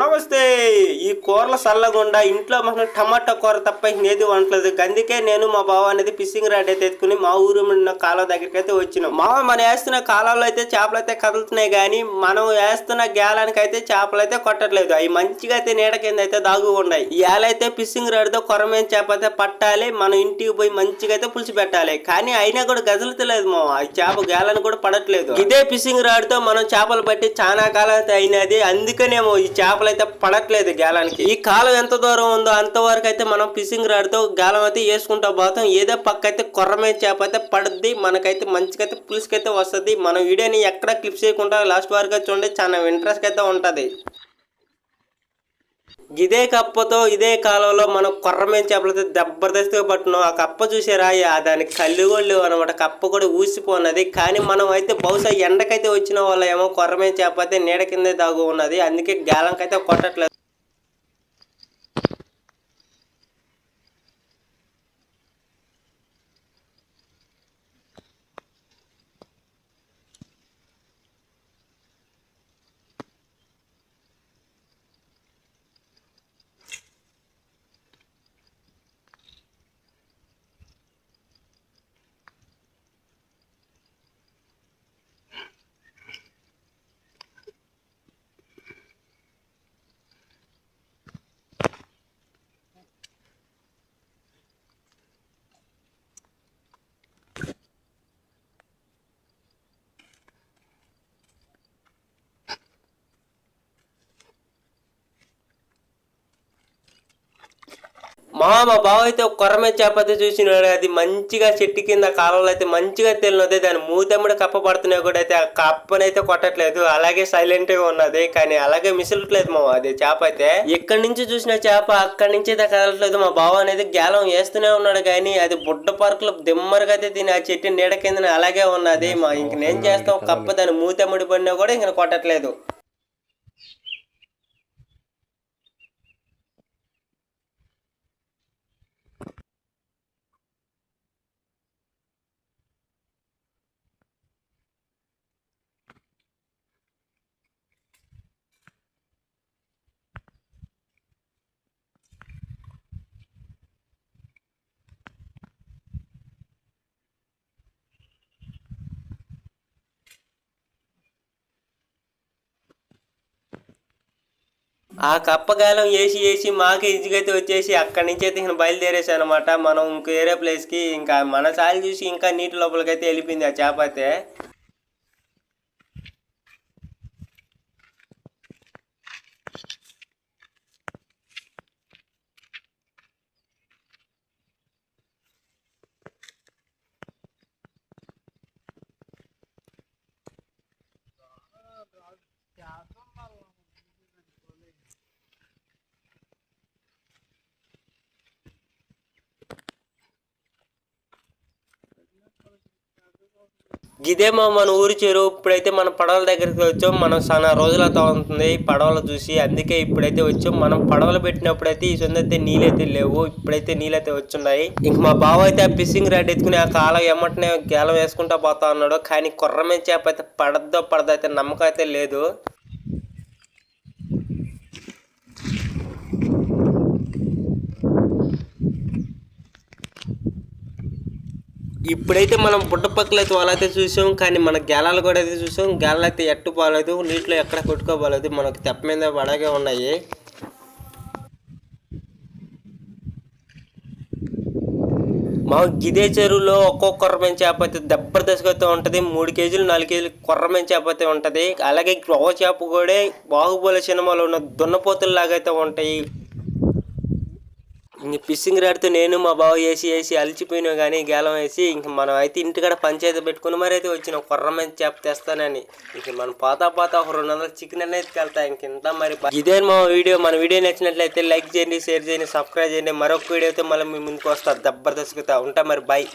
నమస్తే. ఈ కూరల సల్లగుండా ఇంట్లో మనం టమాటా కూర తప్ప ఇంకేది వంటలేదు. అందుకే నేను మా బావ అనేది ఫిషింగ్ రాడ్ అయితే ఎత్తుకుని మా ఊరు ఉన్న కాలువ దగ్గరికి అయితే వచ్చినాం. మనం వేస్తున్న కాలంలో అయితే చేపలు అయితే కదులుతున్నాయి, కానీ మనం వేస్తున్న గేలానికి అయితే చేపలు అయితే కొట్టట్లేదు. అవి మంచిగా అయితే నీడ కింద అయితే దాగు ఉన్నాయి. ఇవాళైతే ఫిషింగ్ రాడ్తో కొరమేం చేప అయితే పట్టాలి, మనం ఇంటికి పోయి మంచిగా అయితే పులిసి పెట్టాలి. కానీ అయినా కూడా గదులుతలేదు మా ఆ చేప గేలానికి కూడా పడట్లేదు. ఇదే ఫిషింగ్ రాడ్తో మనం చేపలు పట్టి చాలా కాలం అయితే అయినది, అందుకనేమో ఈ చేపలు అయితే పడట్లేదు గేలానికి. ఈ కాలం ఎంత దూరం ఉందో అంతవరకు అయితే మనం ఫిషింగ్ రాడ్ తో గాలం అయితే వేసుకుంటా పోతాం. ఏదో పక్క అయితే కొర్రమే చేప అయితే పడుద్ది, మనకైతే మంచిగా అయితే పులుసుకైతే వస్తుంది. మనం వీడియోని ఎక్కడ క్లిప్ చేయకుండా లాస్ట్ వరకు చూడండి, చాలా ఇంట్రెస్ట్ అయితే ఉంటది. ఇదే కప్పతో ఇదే కాలంలో మనం కొర్రమేం చేపలతో జబర్దస్త్గా పట్టినాం. ఆ కప్ప చూసారా, దానికి కళ్ళు కూడా లేవు అనమాట. కప్ప కూడా ఊసిపోన్నది. కానీ మనం అయితే బహుశా ఎండకైతే వచ్చిన వాళ్ళ ఏమో కొర్రమేం చేప అయితే నీడ కిందే దాగు ఉన్నది, అందుకే గాలంకైతే కొట్టట్లేదు. మా బావ అయితే ఒక కొరమే చేప అయితే చూసినాడు. అది మంచిగా చెట్టు కింద కాలంలో అయితే మంచిగా తెలియదు. దాని మూతమ్మడి కప్ప పడుతున్నా కూడా అయితే ఆ కప్పనైతే కొట్టట్లేదు, అలాగే సైలెంట్ గా ఉన్నది. కానీ అలాగే మిసలట్లేదు మా అది చేప అయితే. ఇక్కడి నుంచి చూసిన చేప అక్కడి నుంచి అయితే కదలట్లేదు. మా బావ అనేది గేలం వేస్తూనే ఉన్నాడు, కానీ అది బుడ్డ పరుకులు దిమ్మరుగా అయితే దీని ఆ చెట్టు నీడ కింద అలాగే ఉన్నది. ఇంక నేను చేస్తాం, కప్ప దాని మూతమ్మడి పడినా కూడా ఇంక కొట్టట్లేదు. ఆ కప్పగాలం వేసి మాకు ఇదిగైతే వచ్చేసి అక్కడి నుంచి అయితే బయలుదేరేసి అనమాట. మనం ఇంక వేరే ప్లేస్కి, ఇంకా మన సాలి చూసి ఇంకా నీటి లోపలికైతే వెళ్ళిపోయింది ఆ చేప అయితే. ఇదేమో మన ఊరి చెరువు. ఇప్పుడైతే మన పడవల దగ్గరికి వచ్చాం. మనం చాలా రోజులతో ఉంటుంది పడవలు చూసి, అందుకే ఇప్పుడైతే వచ్చాం. మనం పడవలు పెట్టినప్పుడు అయితే ఈ సొందైతే నీళ్ళైతే లేవు, ఇప్పుడైతే నీళ్ళైతే వచ్చున్నాయి. ఇంక మా బావ అయితే ఆ ఫిషింగ్ రాడ్ ఎత్తుకుని ఆ కాలం ఎమ్మటనే గేలం వేసుకుంటా పోతా ఉన్నాడు. కానీ కొర్రమే చేప అయితే పడద్దో అయితే నమ్మకం అయితే లేదు. ఇప్పుడైతే మనం బుట్టపక్కలు అయితే వాళ్ళైతే చూసాం, కానీ మన గేలాలు కూడా అయితే చూసాం. గేలాలు అయితే ఎట్టు పోలేదు, నీటిలో ఎక్కడ కొట్టుకోపోలేదు, మనకు తెప్ప మీద పడగే ఉన్నాయి. మా గిదే చెరువులో ఒక్కొక్క కొర్రమేం చేప అయితే జబర్దస్త్గా అయితే ఉంటుంది. 3 కేజీలు 4 కేజీలు కొర్రమేం చేప అయితే ఉంటుంది. అలాగే గ్రో చేప కూడా బాహుబలి సినిమాలో ఉన్న దున్నపోతులు లాగా అయితే ఉంటాయి. ఇంక ఫిషింగ్ రాడ్తో నేను మా బావ వేసి అలిచిపోయినా, కానీ గేలం వేసి ఇంక మనం అయితే ఇంటికాడ పంచాయతీ పెట్టుకుని మరి అయితే వచ్చిన కొర్రమేం చేప తెస్తానని. ఇంక మనం పోతా ఒక 200 చికెన్ అనేది వెళ్తా ఇంక ఇంత మరి. ఇదే మా వీడియో. మన వీడియో నచ్చినట్లయితే లైక్ చేయండి, షేర్ చేయండి, సబ్స్క్రైబ్ చేయండి. మరొక వీడియో అయితే మళ్ళీ మీ ముందుకు వస్తా జబర్దస్త్గా. ఉంటా మరి, బాయ్.